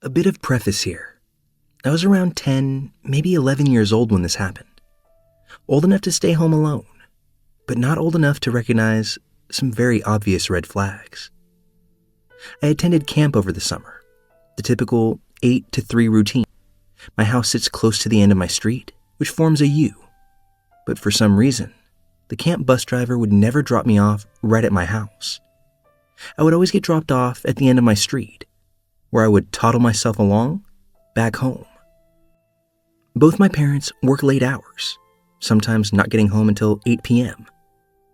A bit of preface here. I was around 10, maybe 11 years old when this happened. Old enough to stay home alone, but not old enough to recognize some very obvious red flags. I attended camp over the summer, the typical 8 to 3 routine. My house sits close to the end of my street, which forms a U. But for some reason, the camp bus driver would never drop me off right at my house. I would always get dropped off at the end of my street, where I would toddle myself along back home. Both my parents work late hours, sometimes not getting home until 8 p.m.,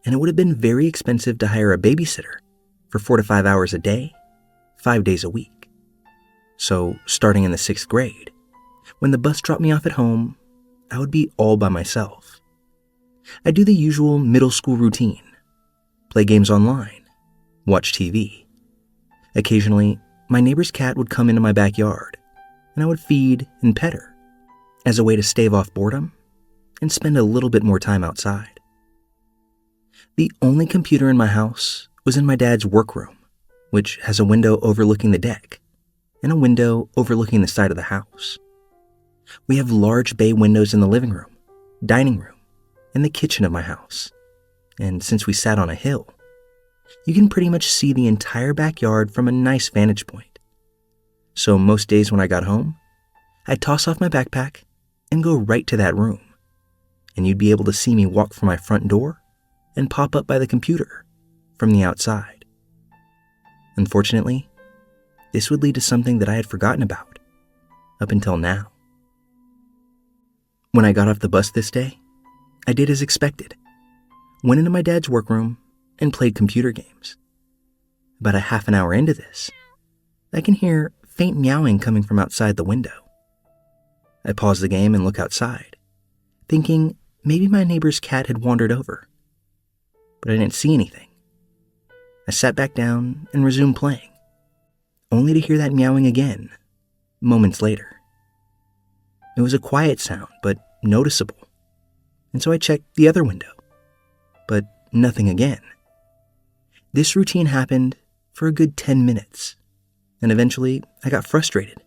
and it would have been very expensive to hire a babysitter for 4 to 5 hours a day, 5 days a week. So, starting in the 6th grade, when the bus dropped me off at home, I would be all by myself. I'd do the usual middle school routine, play games online, watch TV. Occasionally, my neighbor's cat would come into my backyard, and I would feed and pet her as a way to stave off boredom and spend a little bit more time outside. The only computer in my house was in my dad's workroom, which has a window overlooking the deck and a window overlooking the side of the house. We have large bay windows in the living room, dining room, and the kitchen of my house, and since we sat on a hill, you can pretty much see the entire backyard from a nice vantage point. So most days when I got home, I'd toss off my backpack and go right to that room, and you'd be able to see me walk from my front door and pop up by the computer from the outside. Unfortunately, this would lead to something that I had forgotten about up until now. When I got off the bus this day, I did as expected, went into my dad's workroom and played computer games. About a half an hour into this, I can hear faint meowing coming from outside the window. I pause the game and look outside, thinking maybe my neighbor's cat had wandered over, but I didn't see anything. I sat back down and resumed playing, only to hear that meowing again, moments later. It was a quiet sound, but noticeable, and so I checked the other window, but nothing again. This routine happened for a good 10 minutes, and eventually I got frustrated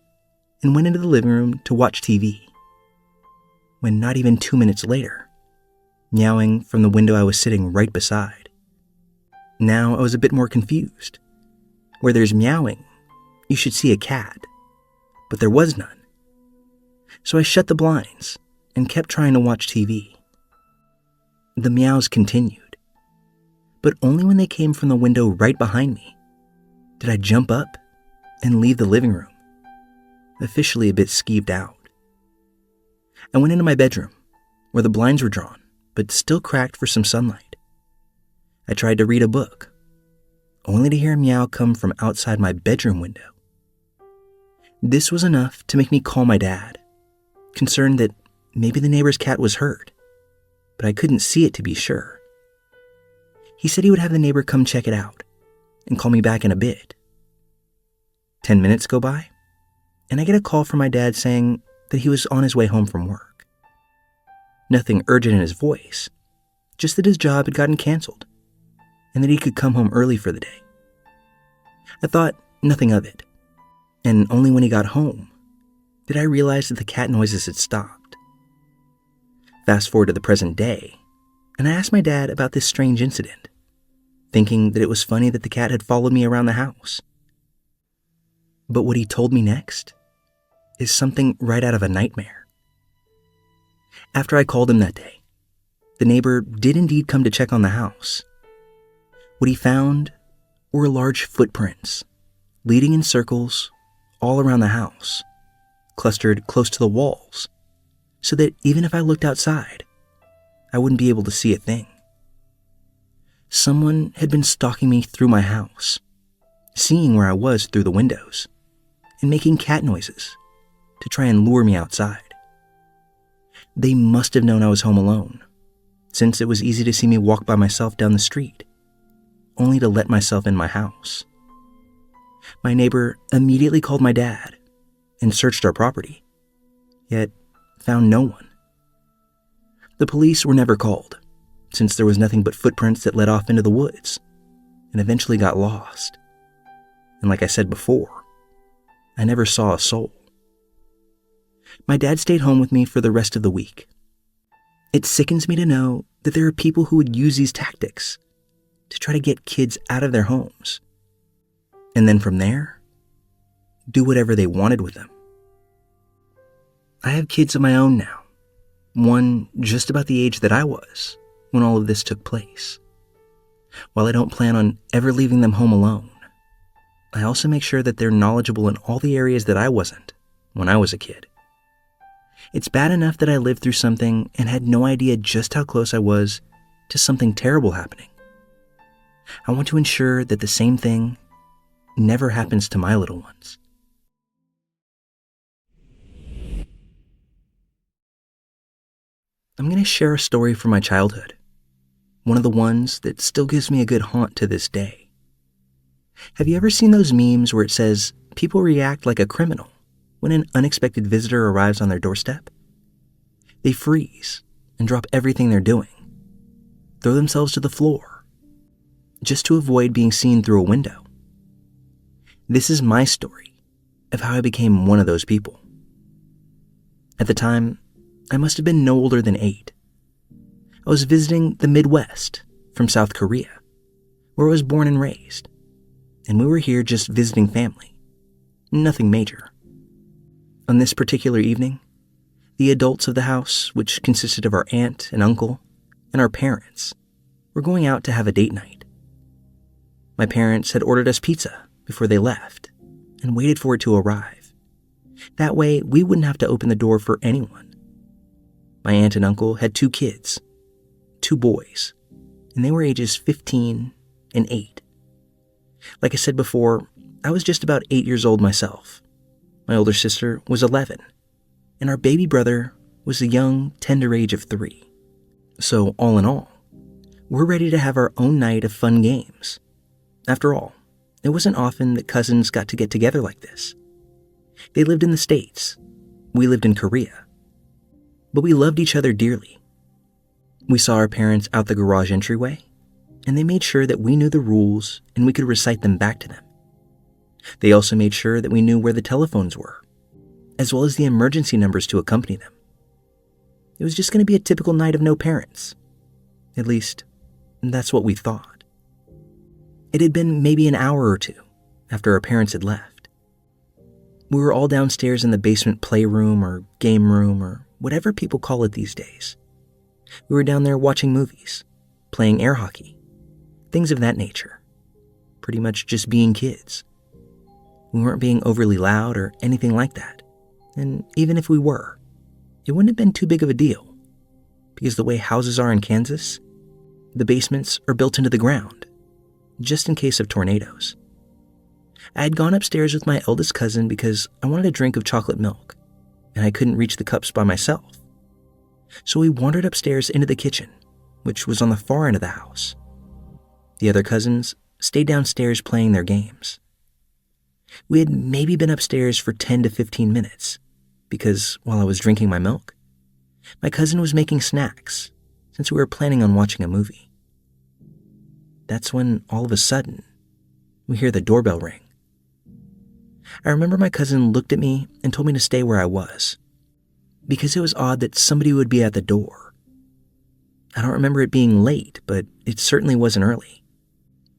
and went into the living room to watch TV. When not even 2 minutes later, meowing from the window I was sitting right beside. Now I was a bit more confused. Where there's meowing, you should see a cat, but there was none. So I shut the blinds and kept trying to watch TV. The meows continued, but only when they came from the window right behind me did I jump up and leave the living room, officially a bit skeeved out. I went into my bedroom, where the blinds were drawn, but still cracked for some sunlight. I tried to read a book, only to hear a meow come from outside my bedroom window. This was enough to make me call my dad, concerned that maybe the neighbor's cat was hurt, but I couldn't see it to be sure. He said he would have the neighbor come check it out and call me back in a bit. 10 minutes go by, and I get a call from my dad saying that he was on his way home from work. Nothing urgent in his voice, just that his job had gotten canceled and that he could come home early for the day. I thought nothing of it, and only when he got home did I realize that the cat noises had stopped. Fast forward to the present day, and I asked my dad about this strange incident, thinking that it was funny that the cat had followed me around the house. But what he told me next is something right out of a nightmare. After I called him that day, the neighbor did indeed come to check on the house. What he found were large footprints leading in circles all around the house, clustered close to the walls, so that even if I looked outside, I wouldn't be able to see a thing. Someone had been stalking me through my house, seeing where I was through the windows, and making cat noises to try and lure me outside. They must have known I was home alone, since it was easy to see me walk by myself down the street, only to let myself in my house. My neighbor immediately called my dad and searched our property, yet found no one. The police were never called, since there was nothing but footprints that led off into the woods and eventually got lost. And like I said before, I never saw a soul. My dad stayed home with me for the rest of the week. It sickens me to know that there are people who would use these tactics to try to get kids out of their homes, and then from there, do whatever they wanted with them. I have kids of my own now, one just about the age that I was when all of this took place. While I don't plan on ever leaving them home alone, I also make sure that they're knowledgeable in all the areas that I wasn't when I was a kid. It's bad enough that I lived through something and had no idea just how close I was to something terrible happening. I want to ensure that the same thing never happens to my little ones. I'm going to share a story from my childhood, one of the ones that still gives me a good haunt to this day. Have you ever seen those memes where it says people react like a criminal when an unexpected visitor arrives on their doorstep? They freeze and drop everything they're doing, throw themselves to the floor, just to avoid being seen through a window. This is my story of how I became one of those people. At the time, I must have been no older than 8. I was visiting the Midwest from South Korea, where I was born and raised, and we were here just visiting family. Nothing major. On this particular evening, the adults of the house, which consisted of our aunt and uncle and our parents, were going out to have a date night. My parents had ordered us pizza before they left and waited for it to arrive. That way, we wouldn't have to open the door for anyone. My aunt and uncle had 2 kids, 2 boys, and they were ages 15 and 8. Like I said before, I was just about 8 years old myself. My older sister was 11, and our baby brother was a young, tender age of 3. So all in all, we're ready to have our own night of fun games. After all, it wasn't often that cousins got to get together like this. They lived in the States. We lived in Korea. But we loved each other dearly. We saw our parents out the garage entryway, and they made sure that we knew the rules and we could recite them back to them. They also made sure that we knew where the telephones were, as well as the emergency numbers to accompany them. It was just going to be a typical night of no parents. At least, that's what we thought. It had been maybe an hour or 2 after our parents had left. We were all downstairs in the basement playroom or game room or whatever people call it these days. We were down there watching movies, playing air hockey, things of that nature. Pretty much just being kids. We weren't being overly loud or anything like that. And even if we were, it wouldn't have been too big of a deal. Because the way houses are in Kansas, the basements are built into the ground, just in case of tornadoes. I had gone upstairs with my eldest cousin because I wanted a drink of chocolate milk, and I couldn't reach the cups by myself. So we wandered upstairs into the kitchen, which was on the far end of the house. The other cousins stayed downstairs playing their games. We had maybe been upstairs for 10 to 15 minutes, because while I was drinking my milk, my cousin was making snacks, since we were planning on watching a movie. That's when, all of a sudden, we hear the doorbell ring. I remember my cousin looked at me and told me to stay where I was, because it was odd that somebody would be at the door. I don't remember it being late, but it certainly wasn't early.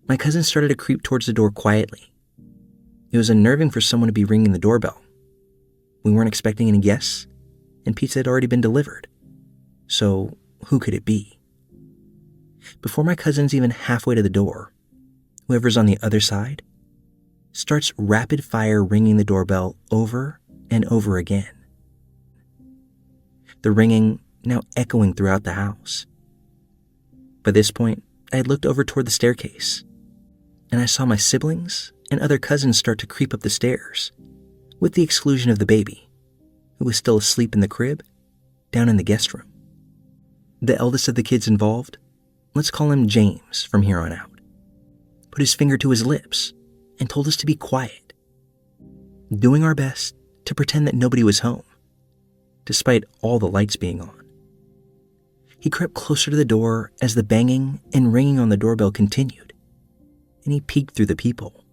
My cousin started to creep towards the door quietly. It was unnerving for someone to be ringing the doorbell. We weren't expecting any guests, and pizza had already been delivered. So, who could it be? Before my cousin's even halfway to the door, whoever's on the other side starts rapid fire ringing the doorbell over and over again. The ringing now echoing throughout the house. By this point, I had looked over toward the staircase, and I saw my siblings and other cousins start to creep up the stairs, with the exclusion of the baby, who was still asleep in the crib, down in the guest room. The eldest of the kids involved, let's call him James from here on out, put his finger to his lips and told us to be quiet, doing our best to pretend that nobody was home, despite all the lights being on. He crept closer to the door as the banging and ringing on the doorbell continued, and he peeked through the peephole.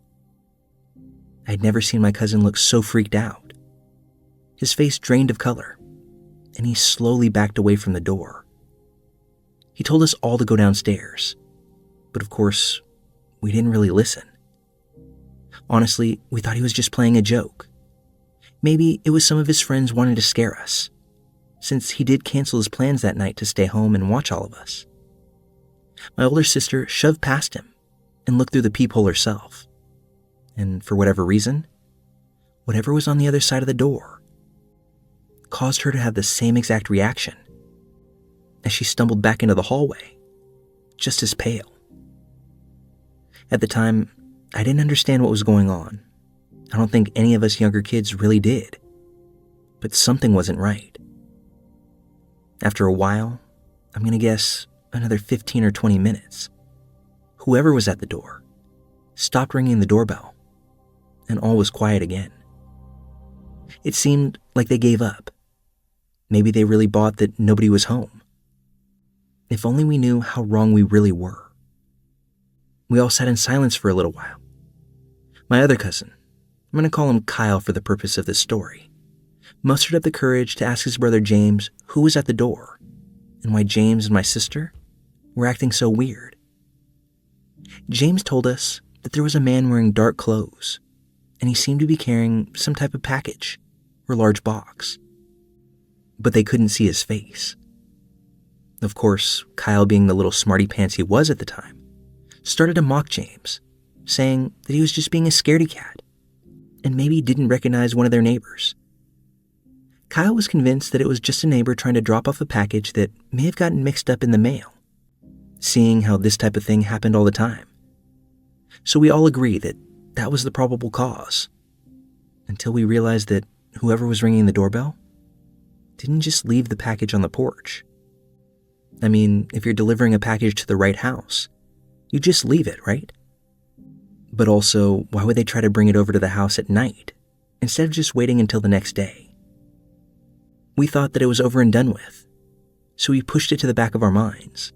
I'd never seen my cousin look so freaked out. His face drained of color, and he slowly backed away from the door. He told us all to go downstairs, but of course, we didn't really listen. Honestly, we thought he was just playing a joke. Maybe it was some of his friends wanting to scare us, since he did cancel his plans that night to stay home and watch all of us. My older sister shoved past him and looked through the peephole herself. And for whatever reason, whatever was on the other side of the door caused her to have the same exact reaction as she stumbled back into the hallway, just as pale. At the time, I didn't understand what was going on. I don't think any of us younger kids really did. But something wasn't right. After a while, I'm going to guess another 15 or 20 minutes, whoever was at the door stopped ringing the doorbell, and all was quiet again. It seemed like they gave up. Maybe they really bought that nobody was home. If only we knew how wrong we really were. We all sat in silence for a little while. My other cousin, I'm going to call him Kyle for the purpose of this story, mustered up the courage to ask his brother James who was at the door and why James and my sister were acting so weird. James told us that there was a man wearing dark clothes, and he seemed to be carrying some type of package or large box, but they couldn't see his face. Of course, Kyle, being the little smarty pants he was at the time, started to mock James, saying that he was just being a scaredy cat and maybe didn't recognize one of their neighbors. Kyle was convinced that it was just a neighbor trying to drop off a package that may have gotten mixed up in the mail, seeing how this type of thing happened all the time. So we all agree that that was the probable cause, until we realized that whoever was ringing the doorbell didn't just leave the package on the porch. I mean, if you're delivering a package to the right house, you just leave it, right? But also, why would they try to bring it over to the house at night instead of just waiting until the next day? We thought that it was over and done with, so we pushed it to the back of our minds.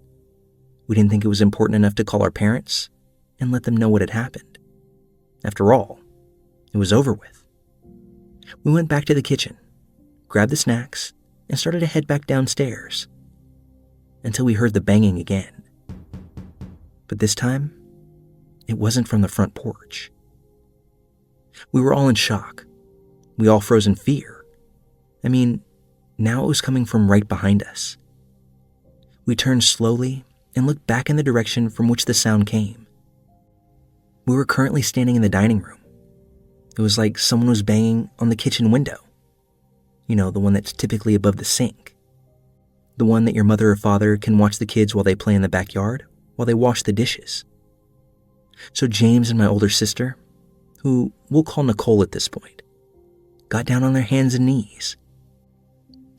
We didn't think it was important enough to call our parents and let them know what had happened. After all, it was over with. We went back to the kitchen, grabbed the snacks, and started to head back downstairs until we heard the banging again. But this time, it wasn't from the front porch. We were all in shock. We all froze in fear. I mean, now it was coming from right behind us. We turned slowly and looked back in the direction from which the sound came. We were currently standing in the dining room. It was like someone was banging on the kitchen window. You know, the one that's typically above the sink. The one that your mother or father can watch the kids while they play in the backyard, while they wash the dishes. So James and my older sister, who we'll call Nicole at this point, got down on their hands and knees,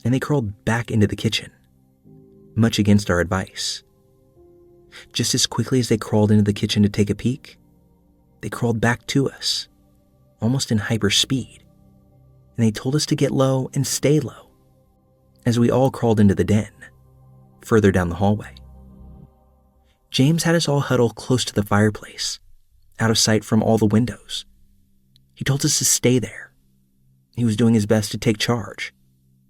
and they crawled back into the kitchen, much against our advice. Just as quickly as they crawled into the kitchen to take a peek, they crawled back to us, almost in hyper speed, and they told us to get low and stay low, as we all crawled into the den, further down the hallway. James had us all huddle close to the fireplace, out of sight from all the windows. He told us to stay there. He was doing his best to take charge.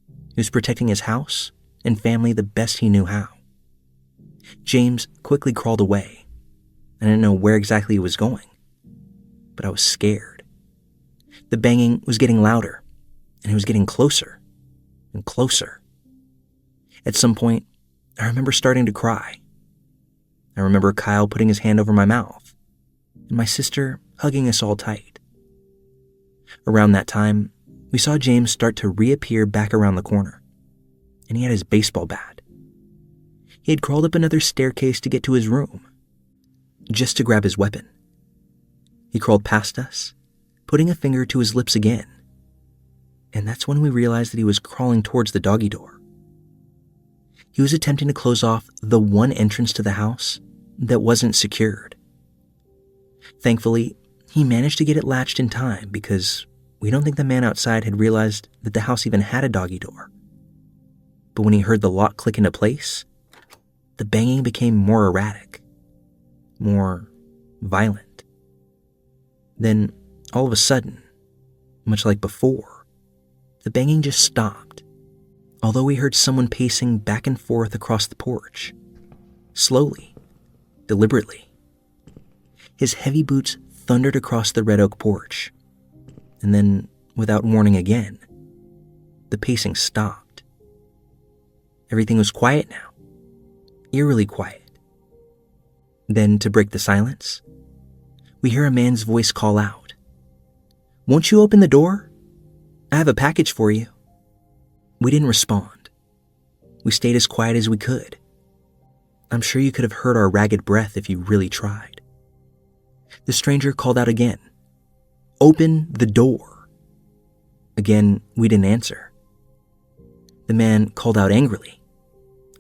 He was protecting his house and family the best he knew how. James quickly crawled away. I didn't know where exactly he was going, but I was scared. The banging was getting louder, and it was getting closer and closer. At some point, I remember starting to cry. I remember Kyle putting his hand over my mouth, and my sister hugging us all tight. Around that time, we saw James start to reappear back around the corner, and he had his baseball bat. He had crawled up another staircase to get to his room, just to grab his weapon. He crawled past us, putting a finger to his lips again, and that's when we realized that he was crawling towards the doggy door. He was attempting to close off the one entrance to the house that wasn't secured. Thankfully, he managed to get it latched in time because we don't think the man outside had realized that the house even had a doggy door. But when he heard the lock click into place, the banging became more erratic, more violent. Then, all of a sudden, much like before, the banging just stopped, although we heard someone pacing back and forth across the porch, slowly, deliberately. His heavy boots thundered across the red oak porch, and then, without warning again, the pacing stopped. Everything was quiet now, eerily quiet. Then, to break the silence, we hear a man's voice call out, "Won't you open the door? I have a package for you." We didn't respond. We stayed as quiet as we could. I'm sure you could have heard our ragged breath if you really tried. The stranger called out again, "Open the door." Again, we didn't answer. The man called out angrily.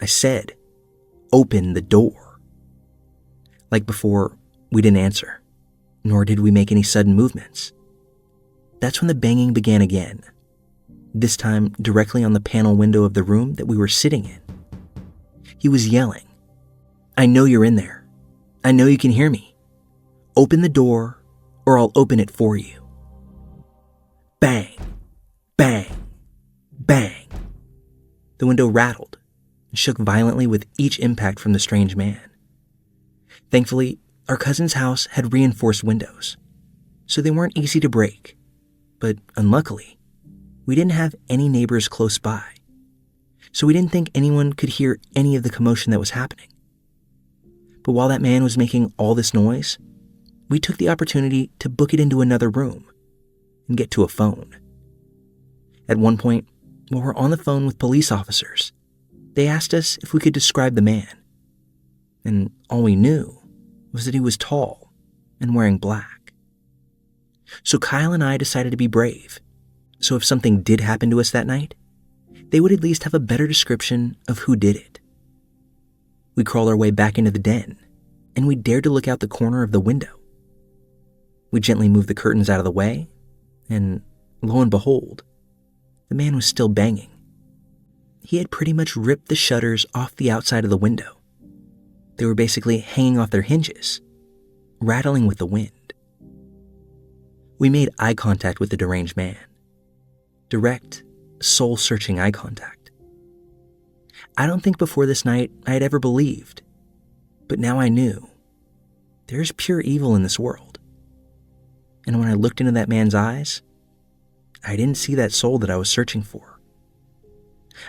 I said, "Open the door." Like before, we didn't answer, nor did we make any sudden movements. That's when the banging began again, this time directly on the panel window of the room that we were sitting in. He was yelling, "I know you're in there. I know you can hear me. Open the door or I'll open it for you." Bang, bang, bang. The window rattled and shook violently with each impact from the strange man. Thankfully, our cousin's house had reinforced windows, so they weren't easy to break. But unluckily, we didn't have any neighbors close by, so we didn't think anyone could hear any of the commotion that was happening. But while that man was making all this noise, we took the opportunity to book it into another room and get to a phone. At one point, while we're on the phone with police officers, they asked us if we could describe the man. And all we knew was that he was tall and wearing black. So Kyle and I decided to be brave. So if something did happen to us that night, they would at least have a better description of who did it. We crawled our way back into the den, and we dared to look out the corner of the window. We gently moved the curtains out of the way, and lo and behold, the man was still banging. He had pretty much ripped the shutters off the outside of the window. They were basically hanging off their hinges, rattling with the wind. We made eye contact with the deranged man. Direct, soul-searching eye contact. I don't think before this night I had ever believed, but now I knew there's pure evil in this world. And when I looked into that man's eyes, I didn't see that soul that I was searching for.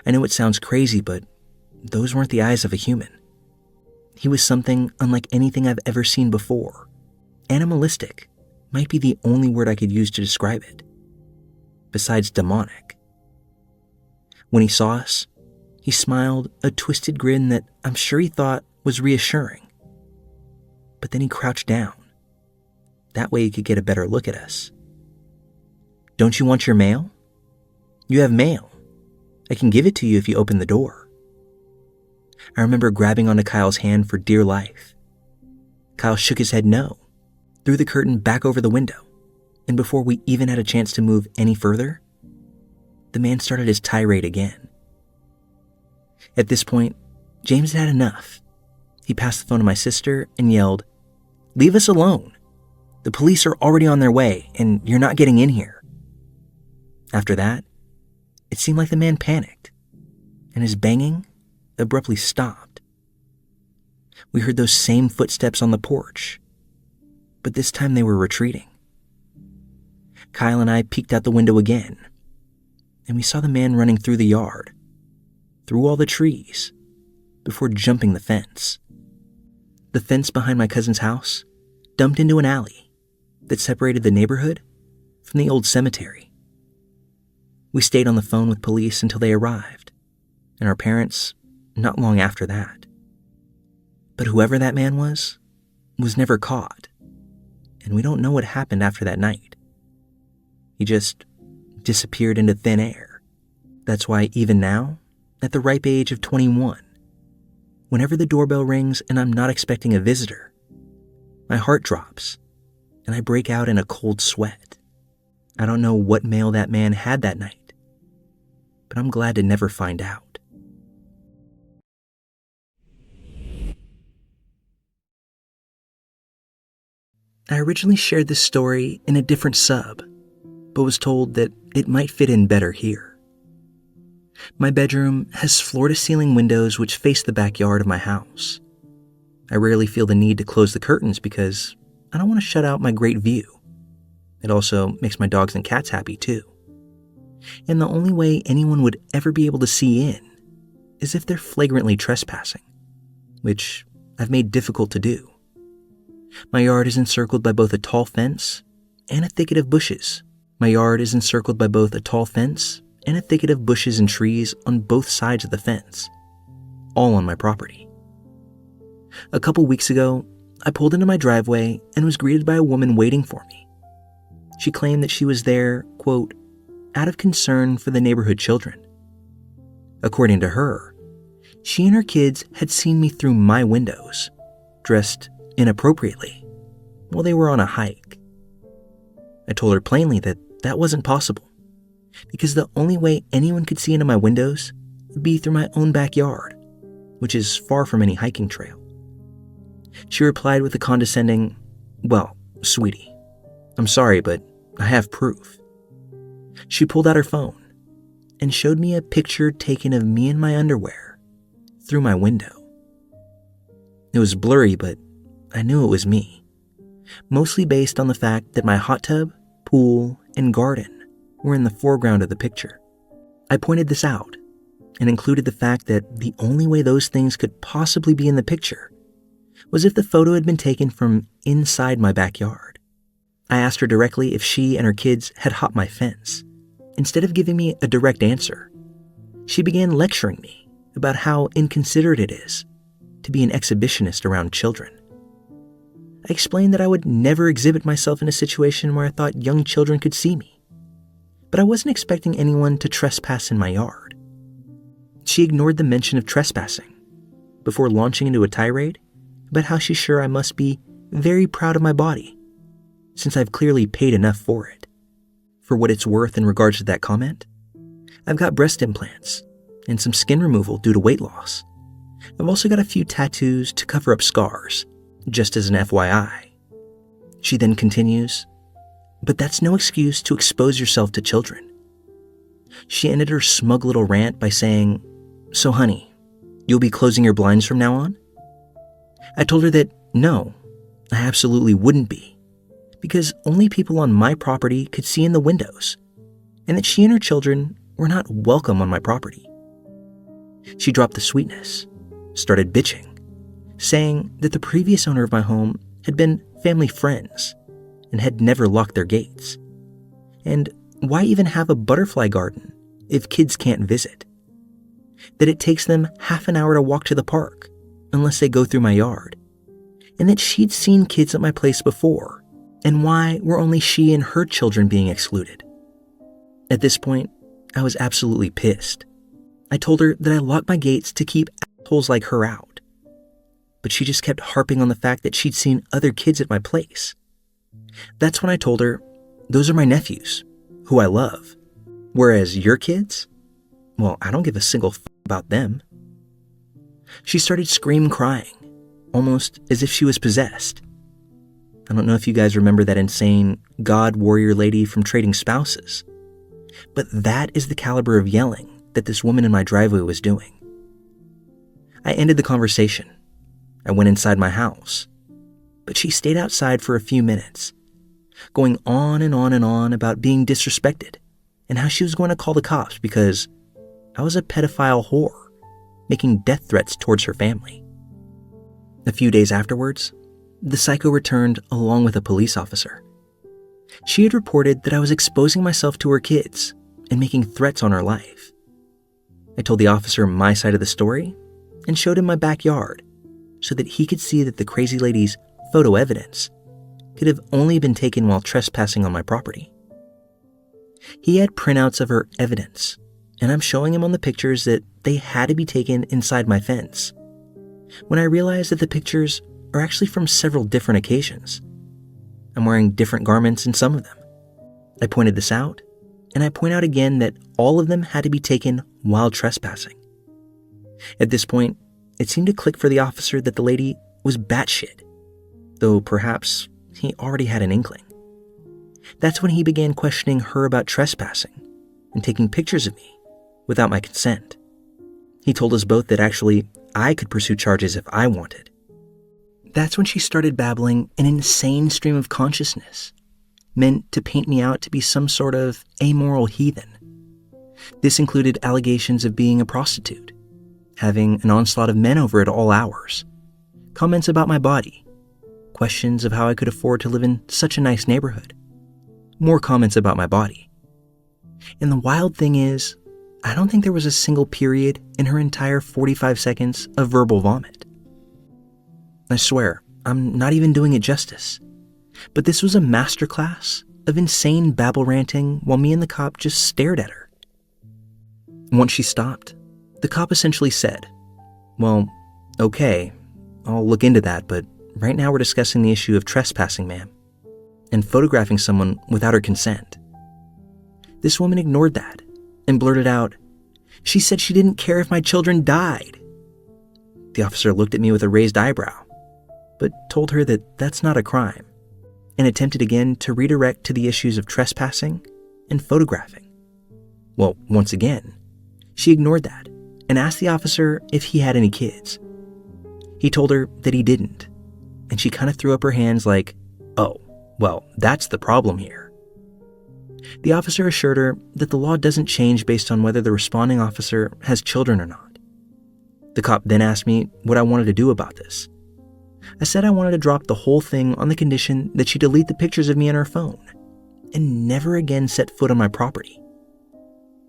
I know it sounds crazy, but those weren't the eyes of a human. He was something unlike anything I've ever seen before. Animalistic might be the only word I could use to describe it, besides demonic. When he saw us, he smiled a twisted grin that I'm sure he thought was reassuring. But then he crouched down. That way he could get a better look at us. "Don't you want your mail? You have mail. I can give it to you if you open the door." I remember grabbing onto Kyle's hand for dear life. Kyle shook his head no, threw the curtain back over the window, and before we even had a chance to move any further, the man started his tirade again. At this point, James had had enough. He passed the phone to my sister and yelled, "Leave us alone. The police are already on their way, and you're not getting in here." After that, it seemed like the man panicked, and his banging abruptly stopped. We heard those same footsteps on the porch, but this time they were retreating. Kyle and I peeked out the window again, and we saw the man running through the yard, through all the trees, before jumping the fence. The fence behind my cousin's house dumped into an alley that separated the neighborhood from the old cemetery. We stayed on the phone with police until they arrived, and our parents not long after that. But whoever that man was never caught, and we don't know what happened after that night. He just disappeared into thin air. That's why even now, at the ripe age of 21, whenever the doorbell rings and I'm not expecting a visitor, my heart drops and I break out in a cold sweat. I don't know what mail that man had that night, but I'm glad to never find out. I originally shared this story in a different sub, but was told that it might fit in better here. My bedroom has floor-to-ceiling windows which face the backyard of my house. I rarely feel the need to close the curtains because I don't want to shut out my great view. It also makes my dogs and cats happy too. And the only way anyone would ever be able to see in is if they're flagrantly trespassing, which I've made difficult to do. My yard is encircled by both a tall fence and a thicket of bushes. And trees on both sides of the fence, all on my property. A couple weeks ago, I pulled into my driveway and was greeted by a woman waiting for me. She claimed that she was there, quote, out of concern for the neighborhood children. According to her, she and her kids had seen me through my windows, dressed inappropriately, while they were on a hike. I told her plainly that that wasn't possible, because the only way anyone could see into my windows would be through my own backyard, which is far from any hiking trail. She replied with a condescending, "Well, sweetie, I'm sorry, but I have proof." She pulled out her phone and showed me a picture taken of me in my underwear through my window. It was blurry, but I knew it was me, mostly based on the fact that my hot tub, pool, and garden were in the foreground of the picture. I pointed this out and included the fact that the only way those things could possibly be in the picture was if the photo had been taken from inside my backyard. I asked her directly if she and her kids had hopped my fence. Instead of giving me a direct answer, she began lecturing me about how inconsiderate it is to be an exhibitionist around children. I explained that I would never exhibit myself in a situation where I thought young children could see me, but I wasn't expecting anyone to trespass in my yard. She ignored the mention of trespassing before launching into a tirade about how she's sure I must be very proud of my body, since I've clearly paid enough for it. For what it's worth in regards to that comment, I've got breast implants and some skin removal due to weight loss. I've also got a few tattoos to cover up scars, just as an FYI. She then continues, "But that's no excuse to expose yourself to children." She ended her smug little rant by saying, "So honey, you'll be closing your blinds from now on?" I told her that no, I absolutely wouldn't be, because only people on my property could see in the windows, and that she and her children were not welcome on my property. She dropped the sweetness, started bitching, saying that the previous owner of my home had been family friends and had never locked their gates. And why even have a butterfly garden if kids can't visit? That it takes them half an hour to walk to the park unless they go through my yard. And that she'd seen kids at my place before, and why were only she and her children being excluded? At this point, I was absolutely pissed. I told her that I locked my gates to keep assholes like her out, but she just kept harping on the fact that she'd seen other kids at my place. That's when I told her, those are my nephews, who I love, whereas your kids, well, I don't give a single about them. She started crying, almost as if she was possessed. I don't know if you guys remember that insane God warrior lady from Trading Spouses, but that is the caliber of yelling that this woman in my driveway was doing. I ended the conversation. I went inside my house, but she stayed outside for a few minutes, going on and on and on about being disrespected and how she was going to call the cops because I was a pedophile whore, making death threats towards her family. A few days afterwards, the psycho returned along with a police officer. She had reported that I was exposing myself to her kids and making threats on her life. I told the officer my side of the story and showed him my backyard so that he could see that the crazy lady's photo evidence could have only been taken while trespassing on my property. He had printouts of her evidence, and I'm showing him on the pictures that they had to be taken inside my fence, when I realized that the pictures are actually from several different occasions. I'm wearing different garments in some of them. I pointed this out, and I point out again that all of them had to be taken while trespassing. At this point, it seemed to click for the officer that the lady was batshit, though perhaps he already had an inkling. That's when he began questioning her about trespassing and taking pictures of me without my consent. He told us both that actually I could pursue charges if I wanted. That's when she started babbling an insane stream of consciousness, meant to paint me out to be some sort of amoral heathen. This included allegations of being a prostitute, having an onslaught of men over at all hours, comments about my body, questions of how I could afford to live in such a nice neighborhood, more comments about my body. And the wild thing is, I don't think there was a single period in her entire 45 seconds of verbal vomit. I swear, I'm not even doing it justice, but this was a masterclass of insane babble ranting while me and the cop just stared at her. Once she stopped, the cop essentially said, "Well, okay, I'll look into that, but right now we're discussing the issue of trespassing, ma'am, and photographing someone without her consent." This woman ignored that and blurted out, "She said she didn't care if my children died." The officer looked at me with a raised eyebrow, but told her that that's not a crime, and attempted again to redirect to the issues of trespassing and photographing. Well, once again, she ignored that and asked the officer if he had any kids. He told her that he didn't, and she kind of threw up her hands like, "Oh, well, that's the problem here." The officer assured her that the law doesn't change based on whether the responding officer has children or not. The cop then asked me what I wanted to do about this. I said I wanted to drop the whole thing on the condition that she delete the pictures of me on her phone and never again set foot on my property.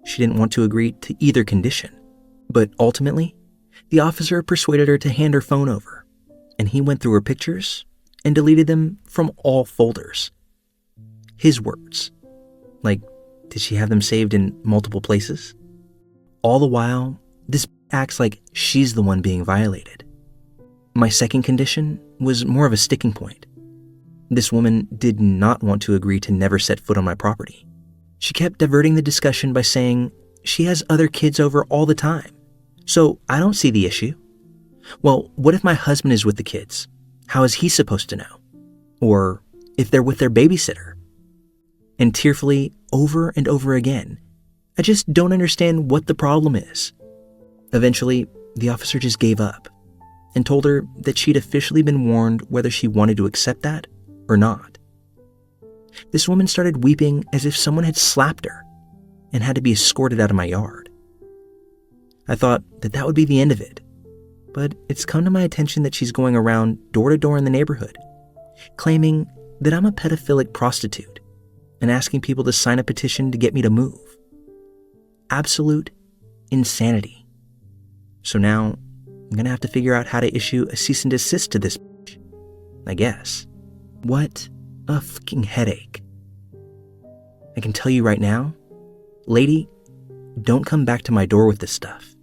She didn't want to agree to either condition, but ultimately, the officer persuaded her to hand her phone over, and he went through her pictures and deleted them from all folders. His words. Like, did she have them saved in multiple places? All the while, this acts like she's the one being violated. My second condition was more of a sticking point. This woman did not want to agree to never set foot on my property. She kept diverting the discussion by saying she has other kids over all the time, so I don't see the issue. Well, what if my husband is with the kids? How is he supposed to know? Or if they're with their babysitter? And tearfully, over and over again, I just don't understand what the problem is. Eventually, the officer just gave up and told her that she'd officially been warned whether she wanted to accept that or not. This woman started weeping as if someone had slapped her and had to be escorted out of my yard. I thought that that would be the end of it, but it's come to my attention that she's going around door to door in the neighborhood, claiming that I'm a pedophilic prostitute and asking people to sign a petition to get me to move. Absolute insanity. So now, I'm gonna have to figure out how to issue a cease and desist to this bitch, I guess. What a fucking headache. I can tell you right now, lady, don't come back to my door with this stuff.